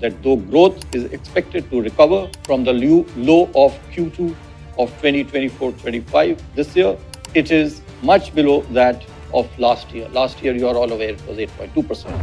that though growth is expected to recover from the low of Q2 of 2024-25 this year, it is much below that of last year. Last year, you are all aware, it was 8.2%.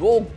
2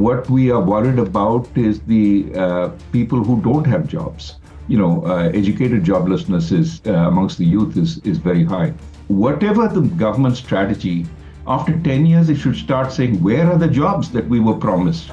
What we are worried about is the people who don't have jobs. Educated joblessness is amongst the youth is very high. Whatever the government strategy, after 10 years it should start saying where are the jobs that we were promised.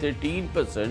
13%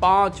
5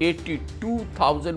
82,000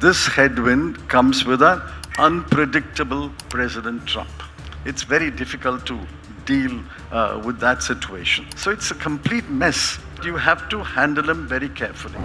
This headwind comes with an unpredictable President Trump. It's very difficult to deal with that situation. So it's a complete mess. You have to handle them very carefully.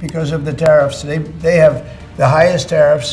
because of the tariffs. They have the highest tariffs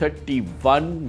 $31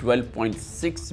$12.6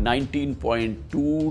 19.2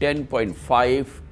10.5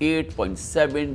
8.7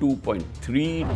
2.3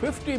$50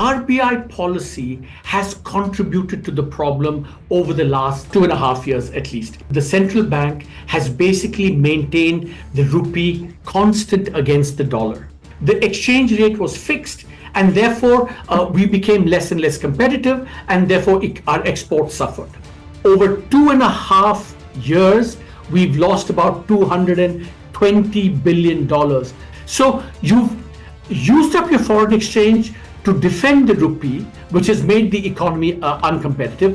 RBI policy has contributed to the problem over the last 2.5 years at least. The central bank has basically maintained the rupee constant against the dollar. The exchange rate was fixed and therefore we became less and less competitive and therefore our exports suffered. Over 2.5 years, we've lost about $220 billion. So you've used up your foreign exchange to defend the rupee, which has made the economy uncompetitive.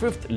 5th